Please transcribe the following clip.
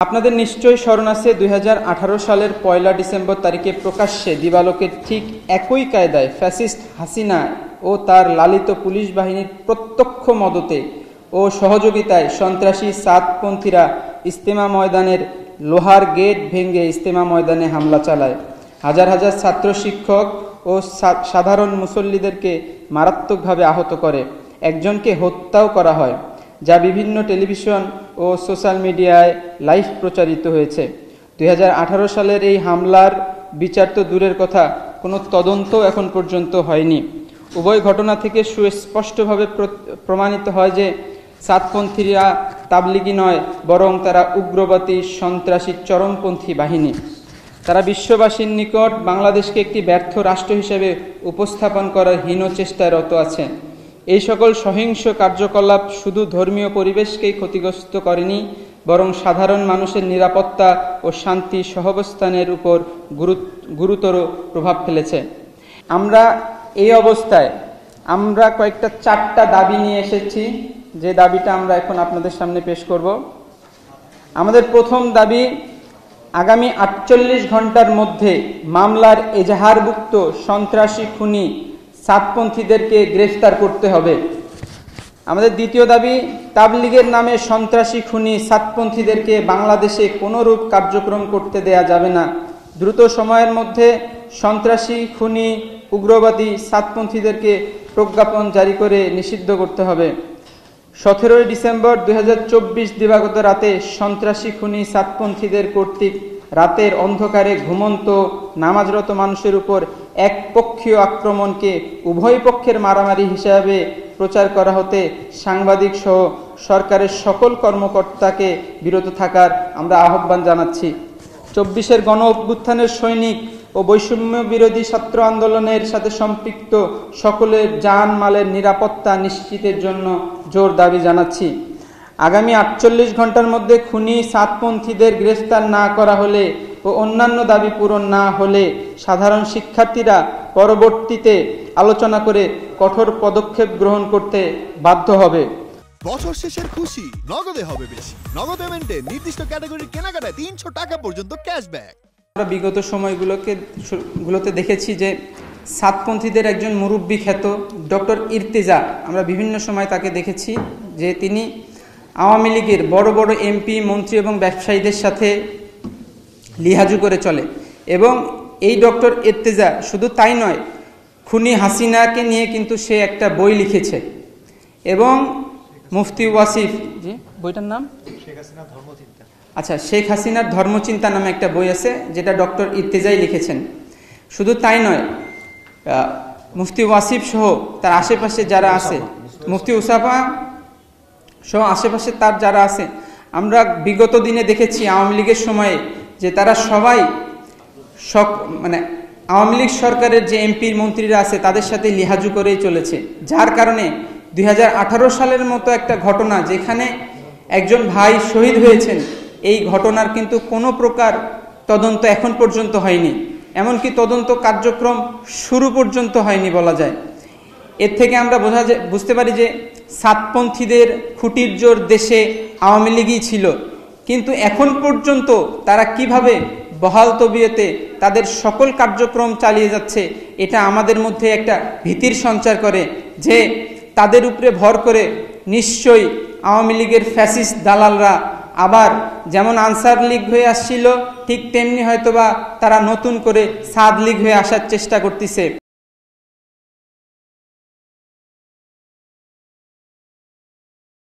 আপনাদের নিশ্চয়ই স্মরণ আছে 2018 সালের 1 ডিসেম্বর তারিখে প্রকাশ্যে দিবালোকের ঠিক একই কায়দায় ফ্যাসিস্ট হাসিনা ও তার লালিত পুলিশ বাহিনীর প্রত্যক্ষ মদতে ও সহযোগিতায় সন্ত্রাসী সাতপন্থীরা ইজতেমা ময়দানের লোহার গেট ভেঙে ইজতেমা ময়দানে হামলা চালায়। হাজার হাজার ছাত্র শিক্ষক ও সাধারণ মুসল্লিদেরকে মারাত্মকভাবে আহত করে, একজনকে হত্যাও করা হয়, যা বিভিন্ন টেলিভিশন ও সোশ্যাল মিডিয়ায় লাইভ প্রচারিত হয়েছে। 2018 সালের এই হামলার বিচার তো দূরের কথা, কোনো তদন্ত এখন পর্যন্ত হয়নি। উভয় ঘটনা থেকে সুস্পষ্টভাবে প্রমাণিত হয় যে সাতপন্থীরা তাবলিগি নয়, বরং তারা উগ্রবাদী সন্ত্রাসী চরমপন্থী বাহিনী। তারা বিশ্ববাসীর নিকট বাংলাদেশকে একটি ব্যর্থ রাষ্ট্র হিসেবে উপস্থাপন করার হীন চেষ্টায় রত আছে। এই সকল সহিংস কার্যকলাপ শুধু ধর্মীয় পরিবেশকেই ক্ষতিগ্রস্ত করেনি, বরং সাধারণ মানুষের নিরাপত্তা ও শান্তি সহাবস্থানের উপর গুরুতর প্রভাব ফেলেছে। আমরা এই অবস্থায় কয়েকটা 4টা দাবি নিয়ে এসেছি, যে দাবিটা আমরা এখন আপনাদের সামনে পেশ করব। আমাদের প্রথম দাবি, আগামী 48 ঘন্টার মধ্যে মামলার এজাহারভুক্ত সন্ত্রাসী খুনি সাতপন্থীদেরকে গ্রেফতার করতে হবে। আমাদের দ্বিতীয় দাবি, তাবলিগের নামে সন্ত্রাসী খুনি সাতপন্থীদেরকে বাংলাদেশে কোনোরূপ কার্যক্রম করতে দেয়া যাবে না। দ্রুত সময়ের মধ্যে সন্ত্রাসী খুনি উগ্রবাদী সাতপন্থীদেরকে প্রজ্ঞাপন জারি করে নিষিদ্ধ করতে হবে। 17 ডিসেম্বর 2024 দিবাগত রাতে সন্ত্রাসী খুনি সাতপন্থীদের কর্তৃক রাতের অন্ধকারে ঘুমন্ত নামাজরত মানুষের উপর একপক্ষীয় আক্রমণকে উভয় পক্ষের মারামারি হিসাবে প্রচার করা হতে সাংবাদিক সহ সরকারের সকল কর্মকর্তাকে বিরত থাকার আমরা আহ্বান জানাচ্ছি। 24-এর গণ অভ্যুত্থানের সৈনিক ও বৈষম্য বিরোধী ছাত্র আন্দোলনের সাথে সম্পৃক্ত সকলের জান মালের নিরাপত্তা নিশ্চিতের জন্য জোর দাবি জানাচ্ছি। আগামী 48 ঘন্টার মধ্যে খুনি সাতপন্থীদের গ্রেফতার না করা হলে ও অন্যান্য দাবি পূরণ না হলে সাধারণ শিক্ষার্থীরা পরবর্তীতে আলোচনা করে কঠোর পদক্ষেপ গ্রহণ করতে বাধ্য হবে। বছর শেষের খুশি নগদে হবে বেশি। নগদ পেমেন্টে নির্দিষ্ট ক্যাটাগরির কেনাকাটায় 300 টাকা পর্যন্ত ক্যাশব্যাক। আমরা বিগত সময়গুলোতে দেখেছি যে সাতপন্থীদের একজন মুরব্বী খ্যাত ডক্টর ইর্তেজা, আমরা বিভিন্ন সময় তাকে দেখেছি যে তিনি আওয়ামী লীগের বড় বড় এমপি, মন্ত্রী এবং ব্যবসায়ীদের সাথে লিহাজু করে চলে। এবং এই ডক্টর ইর্তেজা শুধু তাই নয়, খুনি হাসিনাকে নিয়ে কিন্তু সে একটা বই লিখেছে। এবং মুফতি ওয়াসিফ, জি বইটার নাম শেখ হাসিনার ধর্মচিন্তা নামে একটা বই আছে, যেটা ডক্টর ইর্তেজাই লিখেছেন। শুধু তাই নয়, মুফতি ওয়াসিফ সহ তার আশেপাশে যারা আছে, মুফতি উসাফা সহ আশেপাশে তার যারা আছে, আমরা বিগত দিনে দেখেছি আওয়ামী লীগের সময়ে যে তারা সবাই আওয়ামী লীগ সরকারের যে এমপি মন্ত্রীরা আছে তাদের সাথে লিহাজু করেই চলেছে, যার কারণে 2018 সালের মতো একটা ঘটনা যেখানে একজন ভাই শহীদ হয়েছেন, এই ঘটনার কিন্তু কোনো প্রকার তদন্ত এখন পর্যন্ত হয়নি, এমনকি তদন্ত কার্যক্রম শুরু পর্যন্ত হয়নি বলা যায়। এর থেকে আমরা বুঝতে পারি যে সাতপন্থীদের খুঁটির জোর দেশে আওয়ামী লীগই ছিল, কিন্তু এখন পর্যন্ত তারা কিভাবে বহাল তবিয়তে তাদের সকল কার্যক্রম চালিয়ে যাচ্ছে, এটা আমাদের মধ্যে একটা ভীতির সঞ্চার করে যে তাদের উপরে ভর করে নিশ্চয়ই আওয়ামী লীগের ফ্যাসিস্ট দালালরা আবার যেমন আনসার লীগ হয়ে আসছিল, ঠিক তেমনি হয়তোবা তারা নতুন করে সাদ লীগ হয়ে আসার চেষ্টা করতেছে।